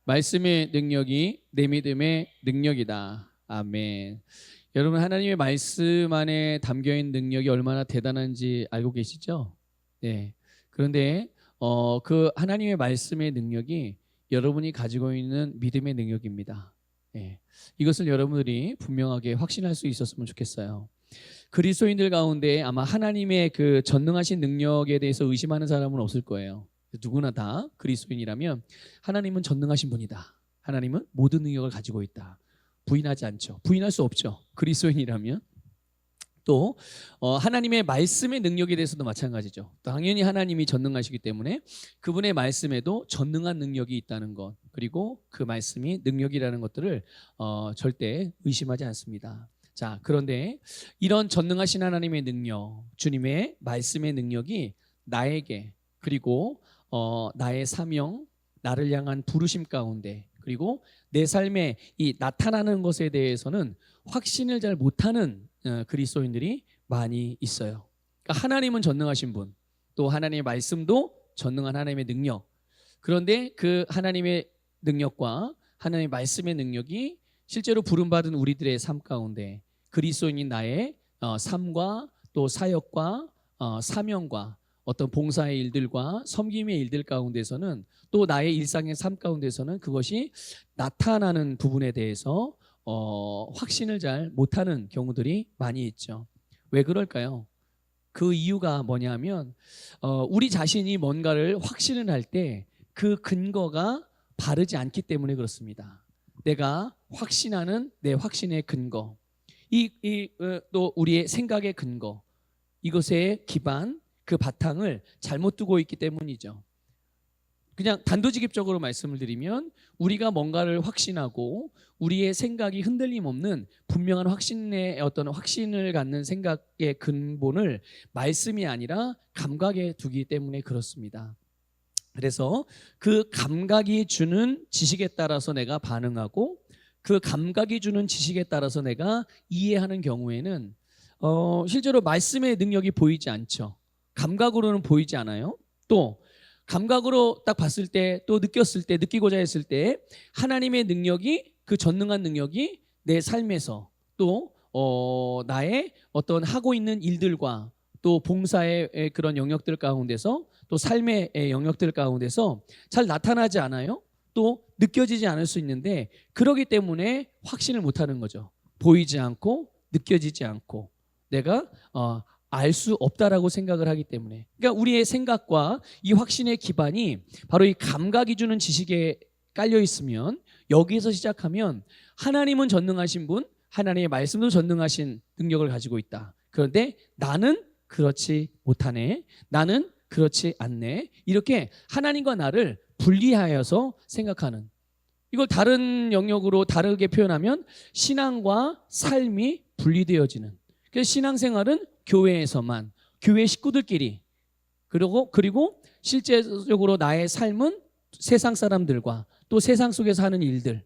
말씀의 능력이 내 믿음의 능력이다. 아멘. 여러분, 하나님의 말씀 안에 담겨있는 능력이 얼마나 대단한지 알고 계시죠? 네. 그런데 그 하나님의 말씀의 능력이 여러분이 가지고 있는 믿음의 능력입니다. 네. 이것을 여러분들이 분명하게 확신할 수 있었으면 좋겠어요. 그리스도인들 가운데 아마 하나님의 그 전능하신 능력에 대해서 의심하는 사람은 없을 거예요. 누구나 다 그리스도인이라면 하나님은 전능하신 분이다. 하나님은 모든 능력을 가지고 있다. 부인하지 않죠. 부인할 수 없죠. 그리스도인이라면. 또 하나님의 말씀의 능력에 대해서도 마찬가지죠. 당연히 하나님이 전능하시기 때문에 그분의 말씀에도 전능한 능력이 있다는 것, 그리고 그 말씀이 능력이라는 것들을 절대 의심하지 않습니다. 자, 그런데 이런 전능하신 하나님의 능력, 주님의 말씀의 능력이 나에게, 그리고 나의 사명, 나를 향한 부르심 가운데, 그리고 내 삶에 이 나타나는 것에 대해서는 확신을 잘 못하는 그리스도인들이 많이 있어요. 그러니까 하나님은 전능하신 분, 또 하나님의 말씀도 전능한 하나님의 능력. 그런데 그 하나님의 능력과 하나님의 말씀의 능력이 실제로 부름받은 우리들의 삶 가운데 그리스도인인 나의 삶과 또 사역과 사명과 어떤 봉사의 일들과 섬김의 일들 가운데서는, 또 나의 일상의 삶 가운데서는 그것이 나타나는 부분에 대해서 확신을 잘 못하는 경우들이 많이 있죠. 왜 그럴까요? 그 이유가 뭐냐면 우리 자신이 뭔가를 확신을 할 때 그 근거가 바르지 않기 때문에 그렇습니다. 내가 확신하는 내 확신의 근거, 또 우리의 생각의 근거, 이것의 기반, 그 바탕을 잘못 두고 있기 때문이죠. 그냥 단도직입적으로 말씀을 드리면 우리가 뭔가를 확신하고 우리의 생각이 흔들림 없는 분명한 확신의 어떤 확신을 갖는 생각의 근본을 말씀이 아니라 감각에 두기 때문에 그렇습니다. 그래서 그 감각이 주는 지식에 따라서 내가 반응하고 그 감각이 주는 지식에 따라서 내가 이해하는 경우에는 실제로 말씀의 능력이 보이지 않죠. 감각으로는 보이지 않아요. 또 감각으로 딱 봤을 때, 또 느꼈을 때, 느끼고자 했을 때 하나님의 능력이, 그 전능한 능력이 내 삶에서 또 나의 어떤 하고 있는 일들과 또 봉사의 그런 영역들 가운데서, 또 삶의 영역들 가운데서 잘 나타나지 않아요. 또 느껴지지 않을 수 있는데, 그러기 때문에 확신을 못하는 거죠. 보이지 않고 느껴지지 않고 내가 알 수 없다라고 생각을 하기 때문에. 그러니까 우리의 생각과 이 확신의 기반이 바로 이 감각이 주는 지식에 깔려 있으면, 여기에서 시작하면 하나님은 전능하신 분, 하나님의 말씀도 전능하신 능력을 가지고 있다. 그런데 나는 그렇지 못하네, 나는 그렇지 않네, 이렇게 하나님과 나를 분리하여서 생각하는, 이걸 다른 영역으로 다르게 표현하면 신앙과 삶이 분리되어지는. 그래서 신앙생활은 교회에서만, 교회 식구들끼리, 그리고 실제적으로 나의 삶은 세상 사람들과 또 세상 속에서 하는 일들,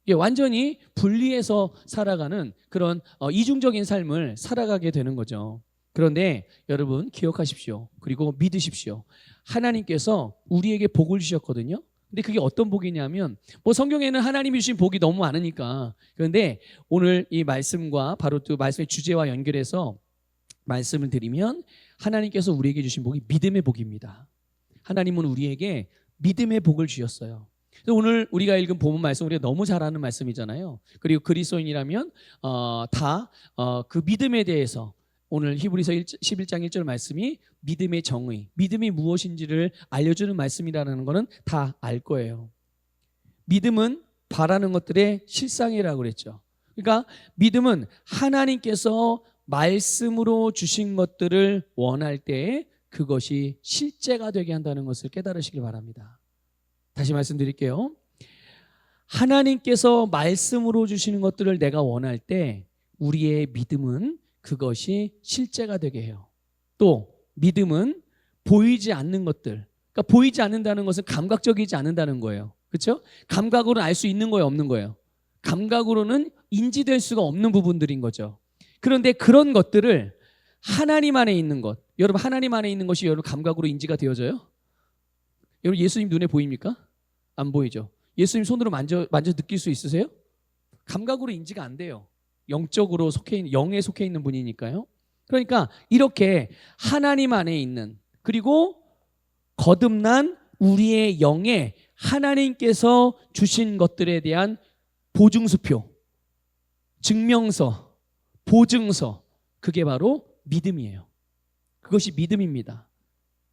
이게 완전히 분리해서 살아가는 그런 이중적인 삶을 살아가게 되는 거죠. 그런데 여러분 기억하십시오. 그리고 믿으십시오. 하나님께서 우리에게 복을 주셨거든요. 근데 그게 어떤 복이냐면, 성경에는 하나님이 주신 복이 너무 많으니까. 그런데 오늘 이 말씀과 바로 또 말씀의 주제와 연결해서 말씀을 드리면, 하나님께서 우리에게 주신 복이 믿음의 복입니다. 하나님은 우리에게 믿음의 복을 주셨어요. 오늘 우리가 읽은 본문 말씀, 우리가 너무 잘 아는 말씀이잖아요. 그리고 그리스도인이라면 다 그 믿음에 대해서, 오늘 히브리서 11장 1절 말씀이 믿음의 정의, 믿음이 무엇인지를 알려주는 말씀이라는 것은 다 알 거예요. 믿음은 바라는 것들의 실상이라고 그랬죠. 그러니까 믿음은 하나님께서 말씀으로 주신 것들을 원할 때 그것이 실제가 되게 한다는 것을 깨달으시길 바랍니다. 다시 말씀드릴게요. 하나님께서 말씀으로 주시는 것들을 내가 원할 때 우리의 믿음은 그것이 실제가 되게 해요. 또 믿음은 보이지 않는 것들, 그러니까 보이지 않는다는 것은 감각적이지 않는다는 거예요. 그렇죠? 감각으로는 알 수 있는 거예요, 없는 거예요? 감각으로는 인지될 수가 없는 부분들인 거죠. 그런데 그런 것들을 하나님 안에 있는 것, 여러분 하나님 안에 있는 것이 여러분 감각으로 인지가 되어져요? 여러분 예수님 눈에 보입니까? 안 보이죠. 예수님 손으로 만져 느낄 수 있으세요? 감각으로 인지가 안 돼요. 영적으로 영에 속해 있는 분이니까요. 그러니까 이렇게 하나님 안에 있는, 그리고 거듭난 우리의 영에 하나님께서 주신 것들에 대한 보증수표, 증명서, 보증서, 그게 바로 믿음이에요. 그것이 믿음입니다.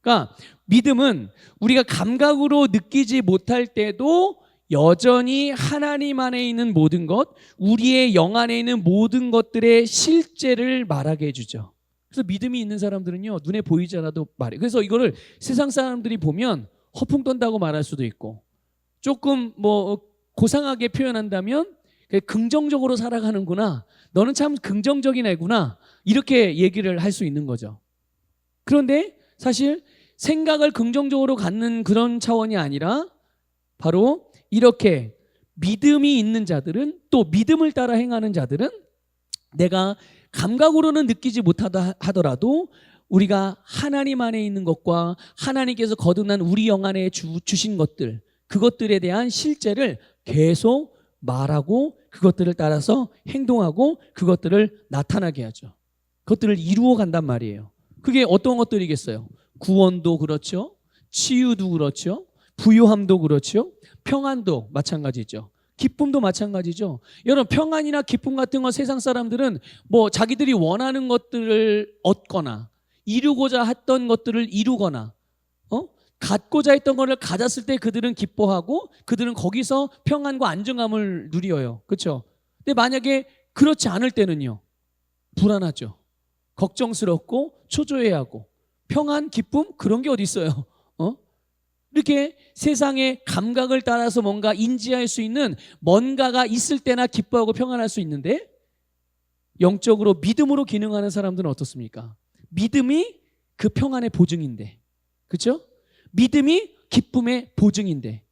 그러니까 믿음은 우리가 감각으로 느끼지 못할 때도 여전히 하나님 안에 있는 모든 것, 우리의 영 안에 있는 모든 것들의 실제를 말하게 해주죠. 그래서 믿음이 있는 사람들은요, 눈에 보이지 않아도 말해요. 그래서 이거를 세상 사람들이 보면 허풍 떤다고 말할 수도 있고, 조금 고상하게 표현한다면 긍정적으로 살아가는구나, 너는 참 긍정적인 애구나, 이렇게 얘기를 할 수 있는 거죠. 그런데 사실 생각을 긍정적으로 갖는 그런 차원이 아니라 바로 이렇게 믿음이 있는 자들은, 또 믿음을 따라 행하는 자들은 내가 감각으로는 느끼지 못하다 하더라도 우리가 하나님 안에 있는 것과 하나님께서 거듭난 우리 영 안에 주신 것들, 그것들에 대한 실제를 계속 말하고 그것들을 따라서 행동하고 그것들을 나타나게 하죠. 그것들을 이루어 간단 말이에요. 그게 어떤 것들이겠어요? 구원도 그렇죠, 치유도 그렇죠, 부유함도 그렇죠, 평안도 마찬가지죠, 기쁨도 마찬가지죠. 여러분, 평안이나 기쁨 같은 건 세상 사람들은 자기들이 원하는 것들을 얻거나 이루고자 했던 것들을 이루거나 갖고자 했던 것을 가졌을 때 그들은 기뻐하고 그들은 거기서 평안과 안정감을 누려요. 그렇죠? 근데 만약에 그렇지 않을 때는요, 불안하죠. 걱정스럽고 초조해하고, 평안, 기쁨 그런 게 어디 있어요? 이렇게 세상의 감각을 따라서 뭔가 인지할 수 있는 뭔가가 있을 때나 기뻐하고 평안할 수 있는데, 영적으로 믿음으로 기능하는 사람들은 어떻습니까? 믿음이 그 평안의 보증인데, 그렇죠? 믿음이 기쁨의 보증인데,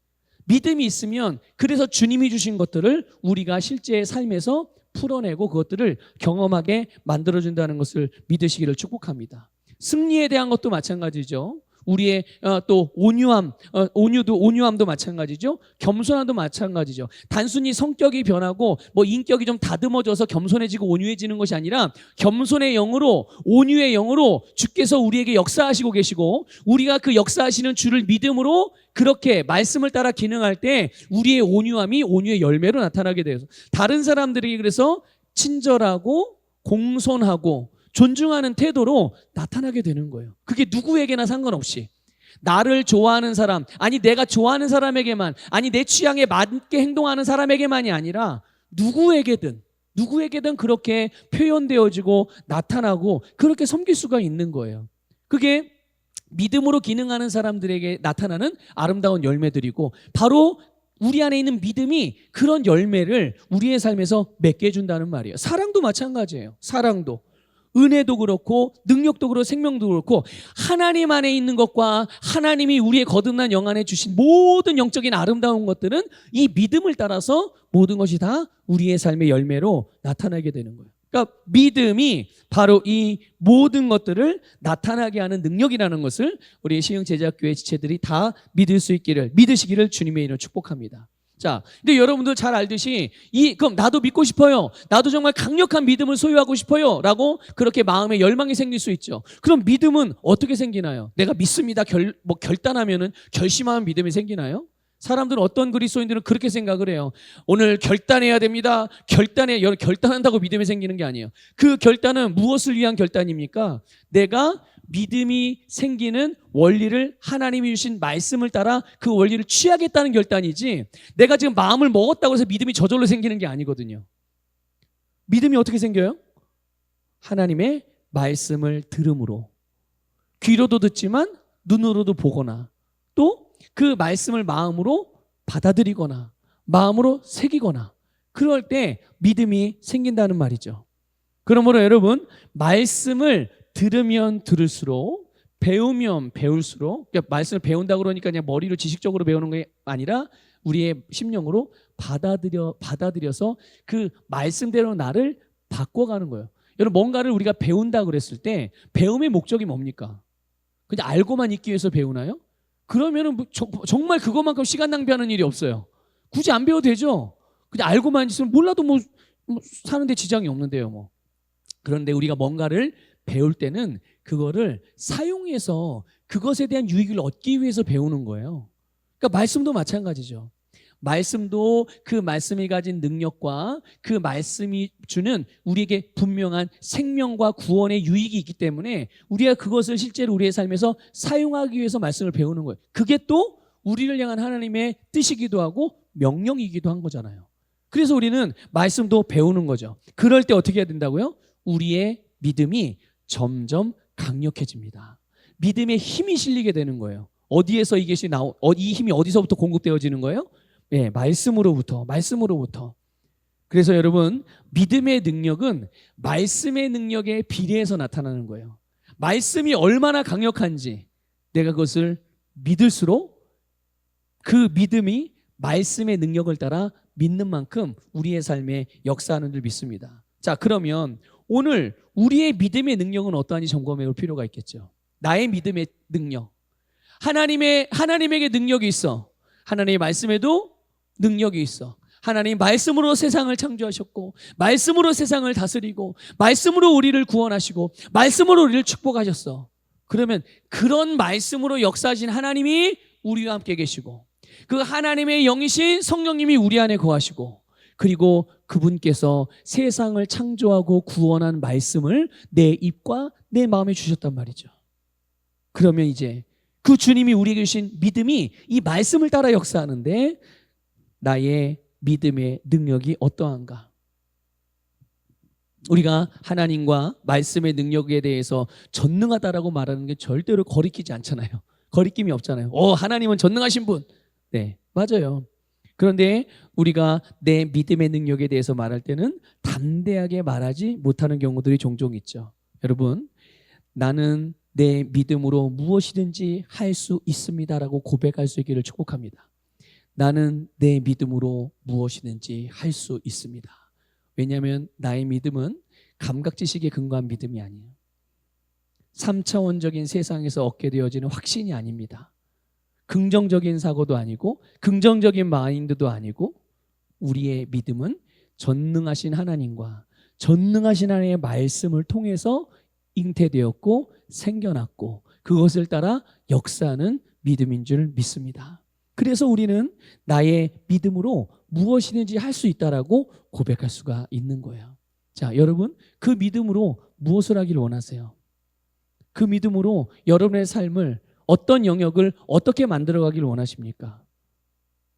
믿음이 있으면 그래서 주님이 주신 것들을 우리가 실제 삶에서 풀어내고 그것들을 경험하게 만들어준다는 것을 믿으시기를 축복합니다. 승리에 대한 것도 마찬가지죠. 우리의 또 온유함도 마찬가지죠. 겸손함도 마찬가지죠. 단순히 성격이 변하고 인격이 좀 다듬어져서 겸손해지고 온유해지는 것이 아니라, 겸손의 영으로, 온유의 영으로 주께서 우리에게 역사하시고 계시고, 우리가 그 역사하시는 주를 믿음으로 그렇게 말씀을 따라 기능할 때 우리의 온유함이 온유의 열매로 나타나게 돼요. 다른 사람들이 그래서 친절하고 공손하고 존중하는 태도로 나타나게 되는 거예요. 그게 누구에게나 상관없이, 나를 좋아하는 사람, 아니 내가 좋아하는 사람에게만, 아니 내 취향에 맞게 행동하는 사람에게만이 아니라 누구에게든 그렇게 표현되어지고 나타나고 그렇게 섬길 수가 있는 거예요. 그게 믿음으로 기능하는 사람들에게 나타나는 아름다운 열매들이고, 바로 우리 안에 있는 믿음이 그런 열매를 우리의 삶에서 맺게 해준다는 말이에요. 사랑도 마찬가지예요. 사랑도, 은혜도 그렇고 능력도 그렇고 생명도 그렇고, 하나님 안에 있는 것과 하나님이 우리의 거듭난 영 안에 주신 모든 영적인 아름다운 것들은 이 믿음을 따라서 모든 것이 다 우리의 삶의 열매로 나타나게 되는 거예요. 그러니까 믿음이 바로 이 모든 것들을 나타나게 하는 능력이라는 것을 우리 시흥제자교회 지체들이 다 믿으시기를 주님의 이름으로 축복합니다. 자, 근데 여러분들 잘 알듯이 그럼 나도 믿고 싶어요, 나도 정말 강력한 믿음을 소유하고 싶어요 라고 그렇게 마음에 열망이 생길 수 있죠. 그럼 믿음은 어떻게 생기나요? 내가 믿습니다 결단하면은, 결심하면 믿음이 생기나요? 사람들은, 어떤 그리스도인들은 그렇게 생각을 해요. 오늘 결단해야 됩니다. 결단한다고 믿음이 생기는 게 아니에요. 그 결단은 무엇을 위한 결단입니까? 내가 믿음이 생기는 원리를, 하나님이 주신 말씀을 따라 그 원리를 취하겠다는 결단이지, 내가 지금 마음을 먹었다고 해서 믿음이 저절로 생기는 게 아니거든요. 믿음이 어떻게 생겨요? 하나님의 말씀을 들음으로, 귀로도 듣지만 눈으로도 보거나, 또 그 말씀을 마음으로 받아들이거나 마음으로 새기거나, 그럴 때 믿음이 생긴다는 말이죠. 그러므로 여러분, 말씀을 들으면 들을수록, 배우면 배울수록, 그러니까 말씀을 배운다 그러니까 그냥 머리로 지식적으로 배우는 게 아니라 우리의 심령으로 받아들여서 그 말씀대로 나를 바꿔가는 거예요. 여러분, 뭔가를 우리가 배운다 그랬을 때 배움의 목적이 뭡니까? 그냥 알고만 있기 위해서 배우나요? 그러면은 정말 그것만큼 시간 낭비하는 일이 없어요. 굳이 안 배워도 되죠. 그냥 알고만 있으면 몰라도 뭐 사는데 지장이 없는데요. 뭐. 그런데 우리가 뭔가를 배울 때는 그거를 사용해서 그것에 대한 유익을 얻기 위해서 배우는 거예요. 그러니까 말씀도 마찬가지죠. 말씀도 그 말씀이 가진 능력과 그 말씀이 주는 우리에게 분명한 생명과 구원의 유익이 있기 때문에 우리가 그것을 실제로 우리의 삶에서 사용하기 위해서 말씀을 배우는 거예요. 그게 또 우리를 향한 하나님의 뜻이기도 하고 명령이기도 한 거잖아요. 그래서 우리는 말씀도 배우는 거죠. 그럴 때 어떻게 해야 된다고요? 우리의 믿음이 점점 강력해집니다. 믿음의 힘이 실리게 되는 거예요. 어디에서 이 힘이 어디서부터 공급되어지는 거예요? 예, 말씀으로부터. 그래서 여러분, 믿음의 능력은 말씀의 능력에 비례해서 나타나는 거예요. 말씀이 얼마나 강력한지 내가 그것을 믿을수록 그 믿음이 말씀의 능력을 따라 믿는 만큼 우리의 삶에 역사하는 줄 믿습니다. 자, 그러면 오늘 우리의 믿음의 능력은 어떠한지 점검해 볼 필요가 있겠죠. 나의 믿음의 능력. 하나님에게 능력이 있어. 하나님의 말씀에도 능력이 있어. 하나님 말씀으로 세상을 창조하셨고, 말씀으로 세상을 다스리고, 말씀으로 우리를 구원하시고, 말씀으로 우리를 축복하셨어. 그러면 그런 말씀으로 역사하신 하나님이 우리와 함께 계시고, 그 하나님의 영이신 성령님이 우리 안에 거하시고, 그리고 그분께서 세상을 창조하고 구원한 말씀을 내 입과 내 마음에 주셨단 말이죠. 그러면 이제 그 주님이 우리에게 주신 믿음이 이 말씀을 따라 역사하는데 나의 믿음의 능력이 어떠한가? 우리가 하나님과 말씀의 능력에 대해서 전능하다라고 말하는 게 절대로 거리끼지 않잖아요. 거리낌이 없잖아요. 하나님은 전능하신 분. 네, 맞아요. 그런데 우리가 내 믿음의 능력에 대해서 말할 때는 담대하게 말하지 못하는 경우들이 종종 있죠. 여러분, 나는 내 믿음으로 무엇이든지 할 수 있습니다라고 고백할 수 있기를 축복합니다. 나는 내 믿음으로 무엇이든지 할 수 있습니다. 왜냐하면 나의 믿음은 감각지식에 근거한 믿음이 아니에요. 3차원적인 세상에서 얻게 되어지는 확신이 아닙니다. 긍정적인 사고도 아니고 긍정적인 마인드도 아니고 우리의 믿음은 전능하신 하나님과 전능하신 하나님의 말씀을 통해서 잉태되었고 생겨났고 그것을 따라 역사하는 믿음인 줄 믿습니다. 그래서 우리는 나의 믿음으로 무엇이든지 할 수 있다라고 고백할 수가 있는 거예요. 자, 여러분, 그 믿음으로 무엇을 하길 원하세요? 그 믿음으로 여러분의 삶을 어떤 영역을 어떻게 만들어가길 원하십니까?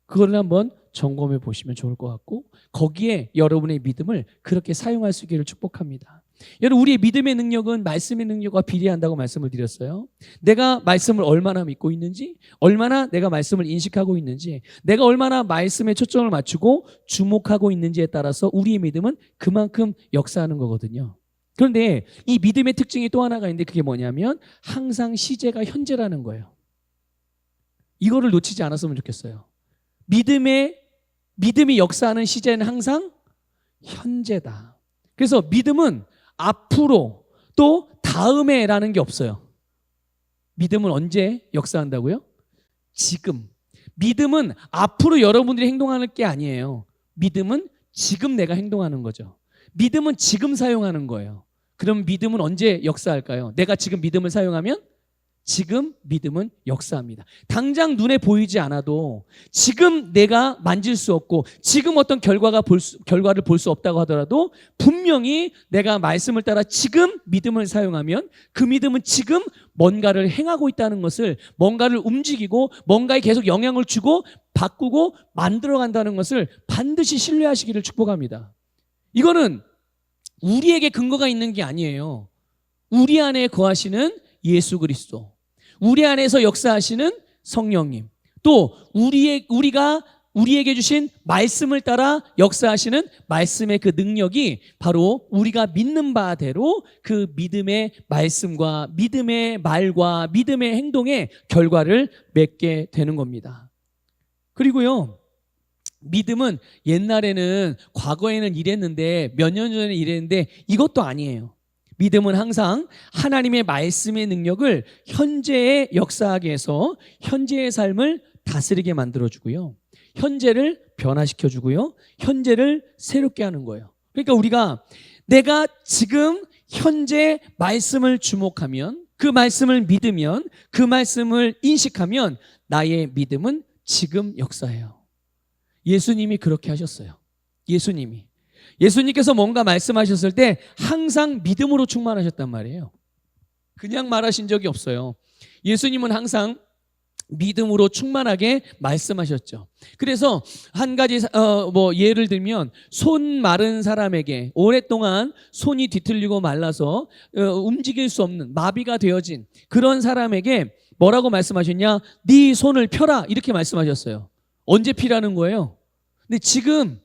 그걸 한번 점검해 보시면 좋을 것 같고 거기에 여러분의 믿음을 그렇게 사용할 수 있기를 축복합니다. 여러분, 우리의 믿음의 능력은 말씀의 능력과 비례한다고 말씀을 드렸어요. 내가 말씀을 얼마나 믿고 있는지, 얼마나 내가 말씀을 인식하고 있는지, 내가 얼마나 말씀에 초점을 맞추고 주목하고 있는지에 따라서 우리의 믿음은 그만큼 역사하는 거거든요. 그런데 이 믿음의 특징이 또 하나가 있는데 그게 뭐냐면 항상 시제가 현재라는 거예요. 이거를 놓치지 않았으면 좋겠어요. 믿음이 역사하는 시제는 항상 현재다. 그래서 믿음은 앞으로 또 다음에라는 게 없어요. 믿음은 언제 역사한다고요? 지금. 믿음은 앞으로 여러분들이 행동하는 게 아니에요. 믿음은 지금 내가 행동하는 거죠. 믿음은 지금 사용하는 거예요. 그럼 믿음은 언제 역사할까요? 내가 지금 믿음을 사용하면 지금 믿음은 역사합니다. 당장 눈에 보이지 않아도 지금 내가 만질 수 없고 지금 어떤 결과를 볼 수 없다고 하더라도 분명히 내가 말씀을 따라 지금 믿음을 사용하면 그 믿음은 지금 뭔가를 행하고 있다는 것을, 뭔가를 움직이고 뭔가에 계속 영향을 주고 바꾸고 만들어간다는 것을 반드시 신뢰하시기를 축복합니다. 이거는 우리에게 근거가 있는 게 아니에요. 우리 안에 거하시는 예수 그리스도, 우리 안에서 역사하시는 성령님, 또 우리에게 주신 말씀을 따라 역사하시는 말씀의 그 능력이 바로 우리가 믿는 바대로 그 믿음의 말씀과 믿음의 말과 믿음의 행동의 결과를 맺게 되는 겁니다. 그리고요, 믿음은 옛날에는, 과거에는 이랬는데, 몇 년 전에 이랬는데 이것도 아니에요. 믿음은 항상 하나님의 말씀의 능력을 현재에 역사하게 해서 현재의 삶을 다스리게 만들어주고요. 현재를 변화시켜 주고요. 현재를 새롭게 하는 거예요. 그러니까 우리가 내가 지금 현재 말씀을 주목하면, 그 말씀을 믿으면, 그 말씀을 인식하면 나의 믿음은 지금 역사예요. 예수님이 그렇게 하셨어요. 예수님께서 뭔가 말씀하셨을 때 항상 믿음으로 충만하셨단 말이에요. 그냥 말하신 적이 없어요. 예수님은 항상 믿음으로 충만하게 말씀하셨죠. 그래서 한 가지 예를 들면 손 마른 사람에게, 오랫동안 손이 뒤틀리고 말라서 움직일 수 없는 마비가 되어진 그런 사람에게 뭐라고 말씀하셨냐? 네 손을 펴라, 이렇게 말씀하셨어요. 언제 피라는 거예요? 근데 지금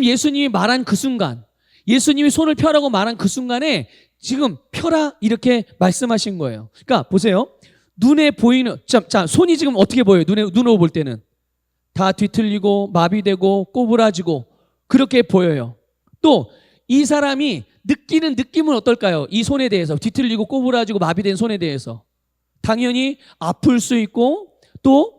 예수님이 말한 그 순간, 예수님이 손을 펴라고 말한 그 순간에 지금 펴라, 이렇게 말씀하신 거예요. 그러니까 보세요. 눈에 보이는, 자, 손이 지금 어떻게 보여요? 눈으로 볼 때는 다 뒤틀리고 마비되고 꼬부라지고 그렇게 보여요. 또 이 사람이 느끼는 느낌은 어떨까요? 이 손에 대해서, 뒤틀리고 꼬부라지고 마비된 손에 대해서 당연히 아플 수 있고, 또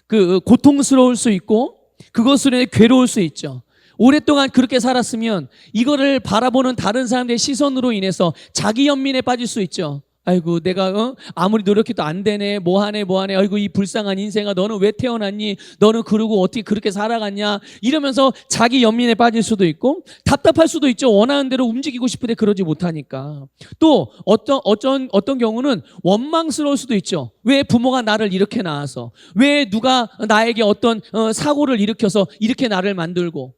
그 고통스러울 수 있고, 그것으로 인해 괴로울 수 있죠. 오랫동안 그렇게 살았으면 이거를 바라보는 다른 사람들의 시선으로 인해서 자기 연민에 빠질 수 있죠. 아이고, 내가 아무리 노력해도 안 되네, 뭐하네. 아이고, 이 불쌍한 인생아, 너는 왜 태어났니? 너는 그러고 어떻게 그렇게 살아갔냐? 이러면서 자기 연민에 빠질 수도 있고, 답답할 수도 있죠. 원하는 대로 움직이고 싶은데 그러지 못하니까. 또 어떤 경우는 원망스러울 수도 있죠. 왜 부모가 나를 이렇게 낳아서, 왜 누가 나에게 어떤 사고를 일으켜서 이렇게 나를 만들고,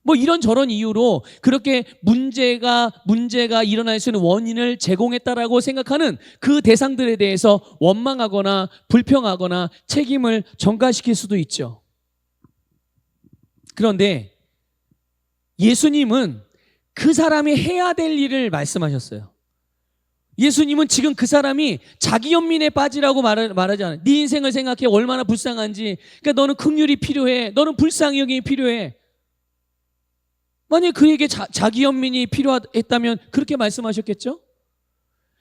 뭐 이런저런 이유로 그렇게 문제가 일어날 수 있는 원인을 제공했다라고 생각하는 그 대상들에 대해서 원망하거나 불평하거나 책임을 전가시킬 수도 있죠. 그런데 예수님은 그 사람이 해야 될 일을 말씀하셨어요. 예수님은 지금 그 사람이 자기 연민에 빠지라고 말하지 않아요. 네 인생을 생각해, 얼마나 불쌍한지. 그러니까 너는 긍휼이 필요해, 너는 불쌍히 여김이 필요해. 만약에 그에게 자기 연민이 필요했다면 그렇게 말씀하셨겠죠?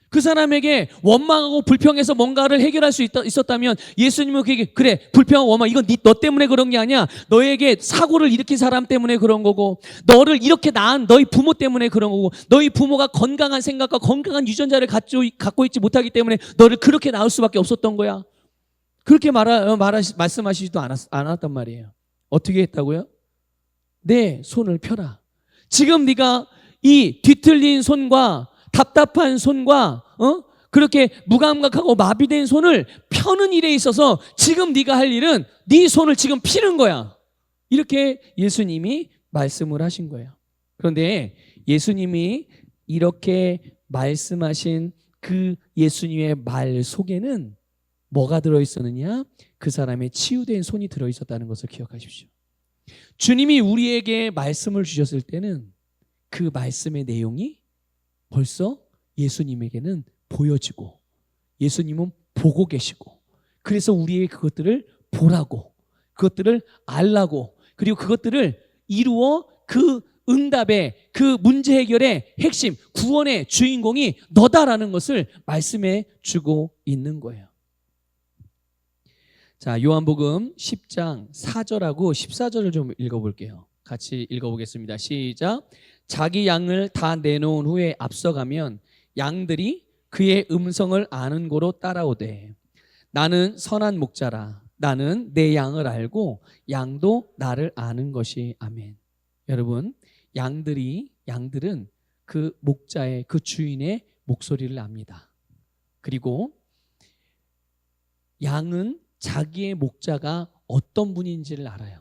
그 사람에게 원망하고 불평해서 뭔가를 해결할 수 있었다면 예수님은 그에게, 그래, 불평하고 원망, 이건 너 때문에 그런 게 아니야. 너에게 사고를 일으킨 사람 때문에 그런 거고, 너를 이렇게 낳은 너희 부모 때문에 그런 거고, 너희 부모가 건강한 생각과 건강한 유전자를 갖고 있지 못하기 때문에 너를 그렇게 낳을 수밖에 없었던 거야. 그렇게 말씀하시지도 않았단 말이에요. 어떻게 했다고요? 내 손을 펴라. 지금 네가 이 뒤틀린 손과 답답한 손과 그렇게 무감각하고 마비된 손을 펴는 일에 있어서 지금 네가 할 일은 네 손을 지금 피는 거야. 이렇게 예수님이 말씀을 하신 거예요. 그런데 예수님이 이렇게 말씀하신 그 예수님의 말 속에는 뭐가 들어있었느냐? 그 사람의 치유된 손이 들어있었다는 것을 기억하십시오. 주님이 우리에게 말씀을 주셨을 때는 그 말씀의 내용이 벌써 예수님에게는 보여지고, 예수님은 보고 계시고, 그래서 우리에게 그것들을 보라고, 그것들을 알라고, 그리고 그것들을 이루어 그 응답의, 그 문제 해결의 핵심, 구원의 주인공이 너다라는 것을 말씀해 주고 있는 거예요. 자, 요한복음 10장 4절하고 14절을 좀 읽어볼게요. 같이 읽어보겠습니다. 시작. 자기 양을 다 내놓은 후에 앞서가면 양들이 그의 음성을 아는 고로 따라오되, 나는 선한 목자라. 나는 내 양을 알고 양도 나를 아는 것이. 아멘. 여러분, 양들은 그 목자의, 그 주인의 목소리를 압니다. 그리고 양은 자기의 목자가 어떤 분인지를 알아요.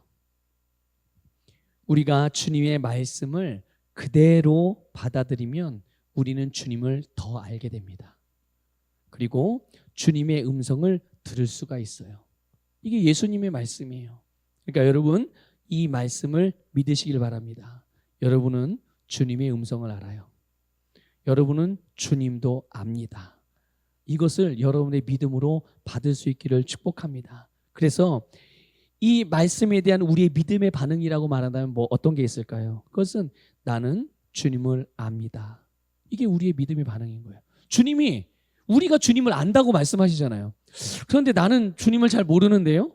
우리가 주님의 말씀을 그대로 받아들이면 우리는 주님을 더 알게 됩니다. 그리고 주님의 음성을 들을 수가 있어요. 이게 예수님의 말씀이에요. 그러니까 여러분, 이 말씀을 믿으시길 바랍니다. 여러분은 주님의 음성을 알아요. 여러분은 주님도 압니다. 이것을 여러분의 믿음으로 받을 수 있기를 축복합니다. 그래서 이 말씀에 대한 우리의 믿음의 반응이라고 말한다면 어떤 게 있을까요? 그것은 나는 주님을 압니다. 이게 우리의 믿음의 반응인 거예요. 우리가 주님을 안다고 말씀하시잖아요. 그런데 나는 주님을 잘 모르는데요?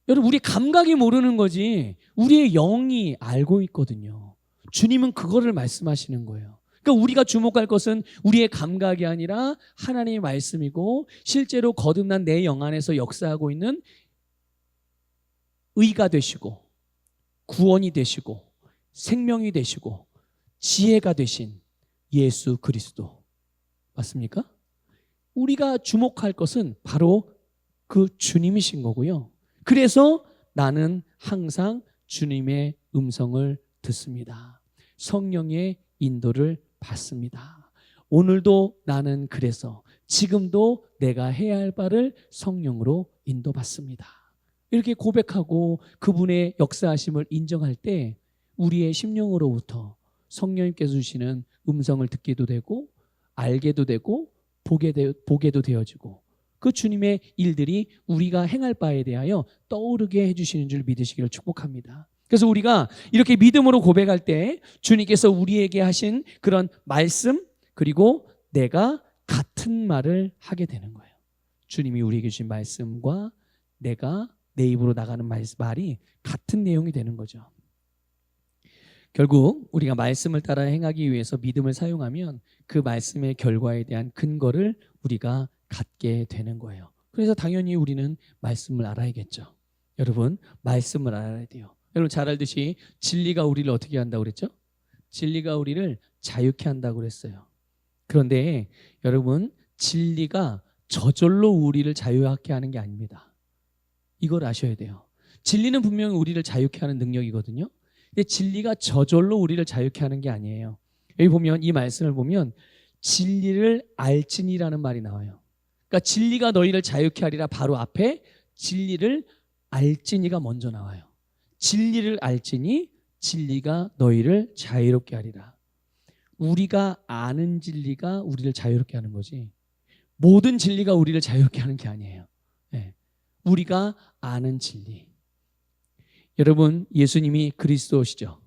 여러분, 우리 감각이 모르는 거지 우리의 영이 알고 있거든요. 주님은 그거를 말씀하시는 거예요. 그러니까 우리가 주목할 것은 우리의 감각이 아니라 하나님의 말씀이고, 실제로 거듭난 내 영 안에서 역사하고 있는 의가 되시고 구원이 되시고 생명이 되시고 지혜가 되신 예수 그리스도, 맞습니까? 우리가 주목할 것은 바로 그 주님이신 거고요. 그래서 나는 항상 주님의 음성을 듣습니다. 성령의 인도를 받습니다. 오늘도 나는 그래서 지금도 내가 해야 할 바를 성령으로 인도받습니다. 이렇게 고백하고 그분의 역사하심을 인정할 때 우리의 심령으로부터 성령님께서 주시는 음성을 듣기도 되고 알게도 되고 보게도 되어지고, 그 주님의 일들이 우리가 행할 바에 대하여 떠오르게 해주시는 줄 믿으시기를 축복합니다. 그래서 우리가 이렇게 믿음으로 고백할 때 주님께서 우리에게 하신 그런 말씀, 그리고 내가 같은 말을 하게 되는 거예요. 주님이 우리에게 주신 말씀과 내가 내 입으로 나가는 말이 같은 내용이 되는 거죠. 결국 우리가 말씀을 따라 행하기 위해서 믿음을 사용하면 그 말씀의 결과에 대한 근거를 우리가 갖게 되는 거예요. 그래서 당연히 우리는 말씀을 알아야겠죠. 여러분, 말씀을 알아야 돼요. 여러분 잘 알듯이 진리가 우리를 어떻게 한다고 그랬죠? 진리가 우리를 자유케 한다고 그랬어요. 그런데 여러분, 진리가 저절로 우리를 자유하게 하는 게 아닙니다. 이걸 아셔야 돼요. 진리는 분명히 우리를 자유케 하는 능력이거든요. 근데 진리가 저절로 우리를 자유케 하는 게 아니에요. 여기 보면, 이 말씀을 보면 진리를 알지니라는 말이 나와요. 그러니까 진리가 너희를 자유케 하리라 바로 앞에 진리를 알지니가 먼저 나와요. 진리를 알지니 진리가 너희를 자유롭게 하리라. 우리가 아는 진리가 우리를 자유롭게 하는 거지, 모든 진리가 우리를 자유롭게 하는 게 아니에요. 네. 우리가 아는 진리. 여러분, 예수님이 그리스도시죠.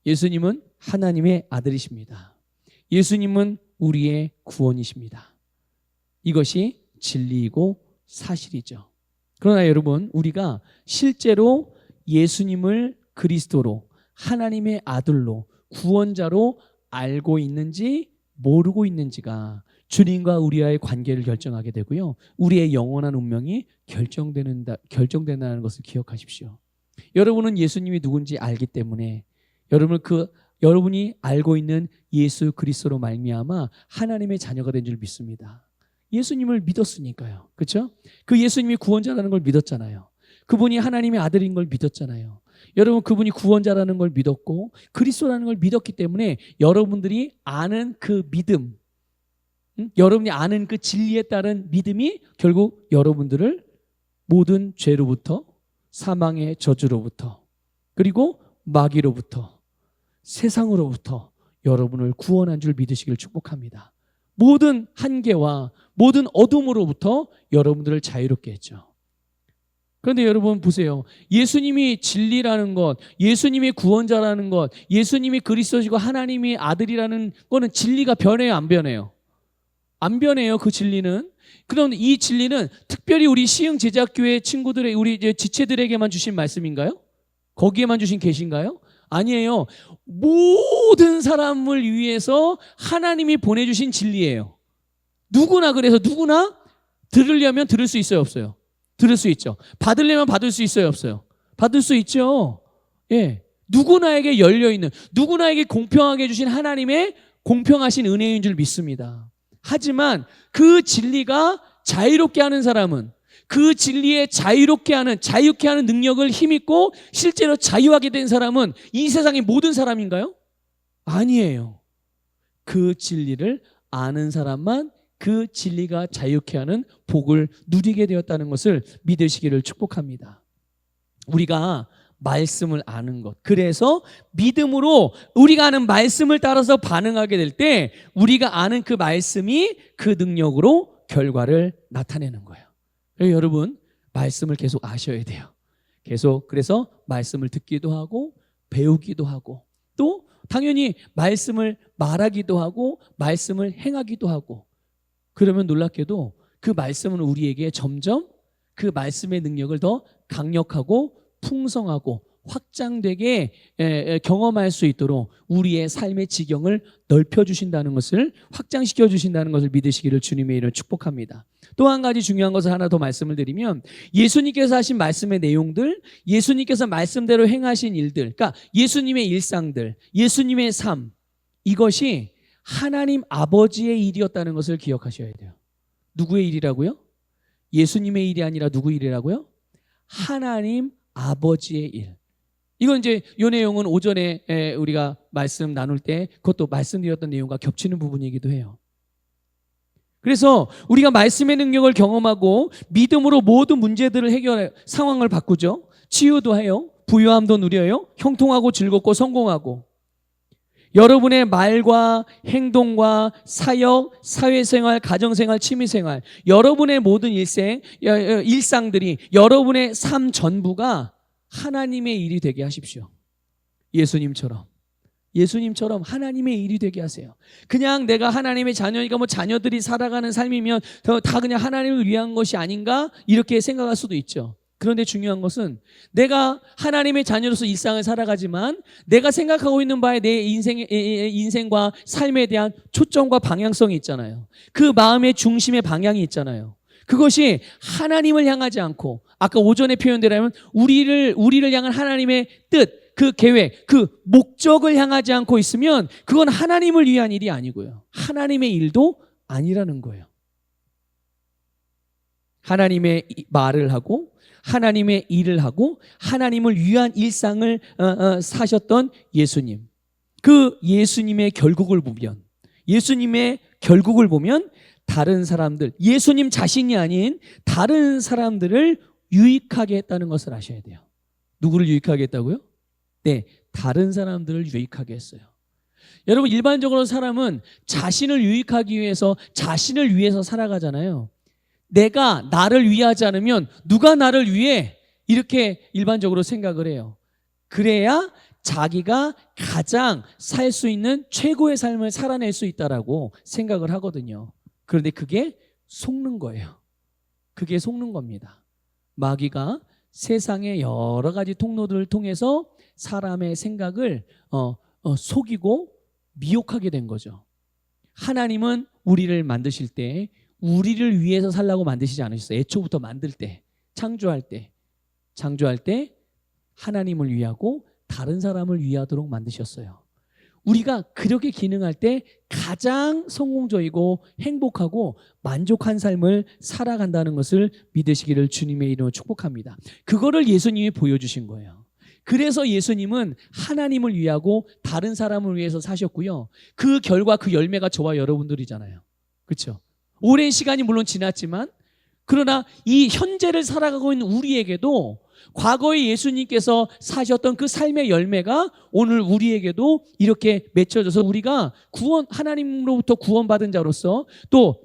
예수님은 하나님의 아들이십니다. 예수님은 우리의 구원이십니다. 이것이 진리이고 사실이죠. 그러나 여러분, 우리가 실제로 예수님을 그리스도로, 하나님의 아들로, 구원자로 알고 있는지 모르고 있는지가 주님과 우리와의 관계를 결정하게 되고요, 우리의 영원한 운명이 결정된다는 것을 기억하십시오. 여러분은 예수님이 누군지 알기 때문에 여러분이 알고 있는 예수 그리스도로 말미암아 하나님의 자녀가 된 줄 믿습니다. 예수님을 믿었으니까요. 그렇죠? 그 예수님이 구원자라는 걸 믿었잖아요. 그분이 하나님의 아들인 걸 믿었잖아요. 여러분, 그분이 구원자라는 걸 믿었고 그리스도라는 걸 믿었기 때문에 여러분들이 아는 그 믿음, 여러분이 아는 그 진리에 따른 믿음이 결국 여러분들을 모든 죄로부터, 사망의 저주로부터, 그리고 마귀로부터, 세상으로부터 여러분을 구원한 줄 믿으시길 축복합니다. 모든 한계와 모든 어둠으로부터 여러분들을 자유롭게 했죠. 그런데 여러분 보세요. 예수님이 진리라는 것, 예수님이 구원자라는 것, 예수님이 그리스도시고 하나님이 아들이라는 거는 진리가 변해요, 안 변해요? 안 변해요, 그 진리는. 그런데 이 진리는 특별히 우리 시흥 제작교회 친구들의, 우리 이제 지체들에게만 주신 말씀인가요? 거기에만 주신 계신가요? 아니에요. 모든 사람을 위해서 하나님이 보내주신 진리예요. 누구나, 그래서 누구나 들으려면 들을 수 있어요, 없어요? 들을 수 있죠. 받으려면 받을 수 있어요, 없어요? 받을 수 있죠. 예, 누구나에게 열려있는, 누구나에게 공평하게 주신 하나님의 공평하신 은혜인 줄 믿습니다. 하지만 그 진리가 자유롭게 하는 사람은, 그 진리에 자유케 하는 능력을 힘입고 실제로 자유하게 된 사람은 이 세상의 모든 사람인가요? 아니에요. 그 진리를 아는 사람만 그 진리가 자유케 하는 복을 누리게 되었다는 것을 믿으시기를 축복합니다. 우리가 말씀을 아는 것, 그래서 믿음으로 우리가 아는 말씀을 따라서 반응하게 될 때 우리가 아는 그 말씀이 그 능력으로 결과를 나타내는 거예요. 여러분, 말씀을 계속 아셔야 돼요. 계속, 그래서 말씀을 듣기도 하고 배우기도 하고, 또 당연히 말씀을 말하기도 하고 말씀을 행하기도 하고, 그러면 놀랍게도 그 말씀은 우리에게 점점 그 말씀의 능력을 더 강력하고 풍성하고 확장되게 경험할 수 있도록 우리의 삶의 지경을 넓혀주신다는 것을, 확장시켜 주신다는 것을 믿으시기를 주님의 이름으로 축복합니다. 또 한 가지 중요한 것을 하나 더 말씀을 드리면, 예수님께서 하신 말씀의 내용들, 예수님께서 말씀대로 행하신 일들, 그러니까 예수님의 일상들, 예수님의 삶, 이것이 하나님 아버지의 일이었다는 것을 기억하셔야 돼요. 누구의 일이라고요? 예수님의 일이 아니라 누구의 일이라고요? 하나님 아버지의 일. 이건 이제 이 내용은 오전에 우리가 말씀 나눌 때 그것도 말씀드렸던 내용과 겹치는 부분이기도 해요. 그래서 우리가 말씀의 능력을 경험하고 믿음으로 모든 문제들을 해결해 상황을 바꾸죠. 치유도 해요. 부유함도 누려요. 형통하고 즐겁고 성공하고. 여러분의 말과 행동과 사역, 사회생활, 가정생활, 취미생활, 여러분의 모든 일상들이, 여러분의 삶 전부가 하나님의 일이 되게 하십시오. 예수님처럼 하나님의 일이 되게 하세요. 그냥 내가 하나님의 자녀니까 뭐 자녀들이 살아가는 삶이면 다 그냥 하나님을 위한 것이 아닌가 이렇게 생각할 수도 있죠. 그런데 중요한 것은 내가 하나님의 자녀로서 일상을 살아가지만 내가 생각하고 있는 바에 내 인생과 삶에 대한 초점과 방향성이 있잖아요. 그 마음의 중심의 방향이 있잖아요. 그것이 하나님을 향하지 않고, 아까 오전에 표현대로면 우리를 향한 하나님의 뜻, 그 계획, 그 목적을 향하지 않고 있으면 그건 하나님을 위한 일이 아니고요, 하나님의 일도 아니라는 거예요. 하나님의 말을 하고 하나님의 일을 하고 하나님을 위한 일상을 사셨던 예수님, 그 예수님의 결국을 보면 다른 사람들, 예수님 자신이 아닌 다른 사람들을 유익하게 했다는 것을 아셔야 돼요. 누구를 유익하게 했다고요? 네, 다른 사람들을 유익하게 했어요. 여러분, 일반적으로 사람은 자신을 유익하기 위해서, 자신을 위해서 살아가잖아요. 내가 나를 위하지 않으면 누가 나를 위해, 이렇게 일반적으로 생각을 해요. 그래야 자기가 가장 살 수 있는 최고의 삶을 살아낼 수 있다라고 생각을 하거든요. 그런데 그게 속는 거예요. 그게 속는 겁니다. 마귀가 세상의 여러 가지 통로들을 통해서 사람의 생각을 속이고 미혹하게 된 거죠. 하나님은 우리를 만드실 때 우리를 위해서 살라고 만드시지 않으셨어요. 애초부터 만들 때, 창조할 때 하나님을 위하고 다른 사람을 위하도록 만드셨어요. 우리가 그렇게 기능할 때 가장 성공적이고 행복하고 만족한 삶을 살아간다는 것을 믿으시기를 주님의 이름으로 축복합니다. 그거를 예수님이 보여주신 거예요. 그래서 예수님은 하나님을 위하고 다른 사람을 위해서 사셨고요. 그 결과, 그 열매가 저와 여러분들이잖아요. 그렇죠? 오랜 시간이 물론 지났지만, 그러나 이 현재를 살아가고 있는 우리에게도 과거에 예수님께서 사셨던 그 삶의 열매가 오늘 우리에게도 이렇게 맺혀져서 우리가 하나님으로부터 구원받은 자로서, 또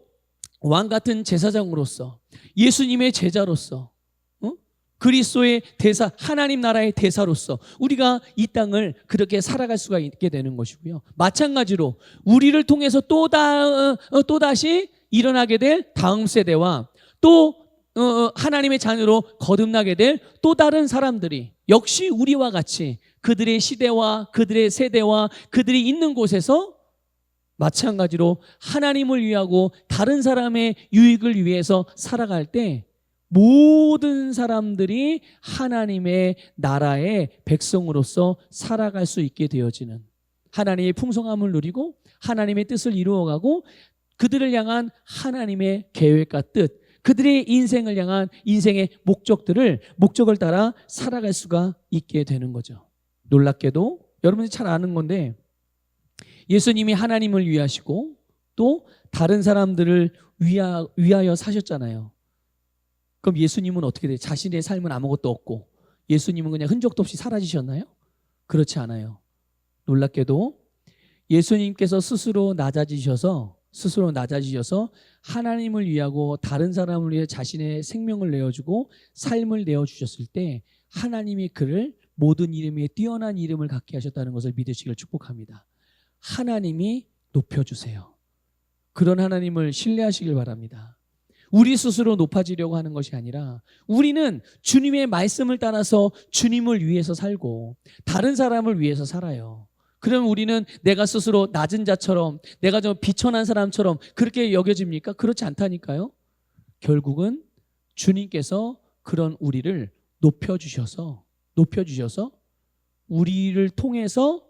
왕같은 제사장으로서, 예수님의 제자로서, 그리스도의 대사, 하나님 나라의 대사로서 우리가 이 땅을 그렇게 살아갈 수가 있게 되는 것이고요. 마찬가지로 우리를 통해서 또다시 일어나게 될 다음 세대와 또 하나님의 자녀로 거듭나게 될 또 다른 사람들이 역시 우리와 같이 그들의 시대와 그들의 세대와 그들이 있는 곳에서 마찬가지로 하나님을 위하고 다른 사람의 유익을 위해서 살아갈 때 모든 사람들이 하나님의 나라의 백성으로서 살아갈 수 있게 되어지는, 하나님의 풍성함을 누리고 하나님의 뜻을 이루어가고 그들을 향한 하나님의 계획과 뜻, 그들의 인생을 향한 인생의 목적을 따라 살아갈 수가 있게 되는 거죠. 놀랍게도 여러분이 잘 아는 건데, 예수님이 하나님을 위하시고 또 다른 사람들을 위하여 사셨잖아요. 그럼 예수님은 어떻게 돼요? 자신의 삶은 아무것도 없고 예수님은 그냥 흔적도 없이 사라지셨나요? 그렇지 않아요. 놀랍게도 예수님께서 스스로 낮아지셔서 하나님을 위하고 다른 사람을 위해 자신의 생명을 내어주고 삶을 내어주셨을 때 하나님이 그를 모든 이름에 뛰어난 이름을 갖게 하셨다는 것을 믿으시길 축복합니다. 하나님이 높여주세요. 그런 하나님을 신뢰하시길 바랍니다. 우리 스스로 높아지려고 하는 것이 아니라 우리는 주님의 말씀을 따라서 주님을 위해서 살고 다른 사람을 위해서 살아요. 그럼 우리는 내가 스스로 낮은 자처럼, 내가 좀 비천한 사람처럼 그렇게 여겨집니까? 그렇지 않다니까요. 결국은 주님께서 그런 우리를 높여주셔서 우리를 통해서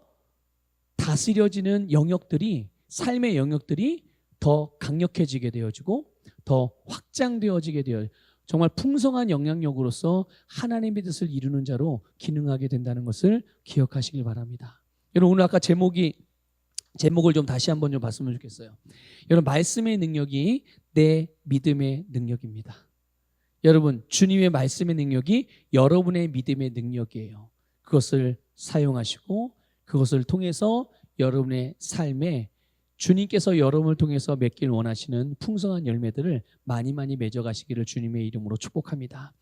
다스려지는 영역들이, 삶의 영역들이 더 강력해지게 되어지고 더 확장되어지게 되어 정말 풍성한 영향력으로서 하나님의 뜻을 이루는 자로 기능하게 된다는 것을 기억하시길 바랍니다. 여러분, 오늘 아까 제목을 좀 다시 한번 좀 봤으면 좋겠어요. 여러분, 말씀의 능력이 내 믿음의 능력입니다. 여러분, 주님의 말씀의 능력이 여러분의 믿음의 능력이에요. 그것을 사용하시고 그것을 통해서 여러분의 삶에 주님께서 여러분을 통해서 맺길 원하시는 풍성한 열매들을 많이 맺어가시기를 주님의 이름으로 축복합니다.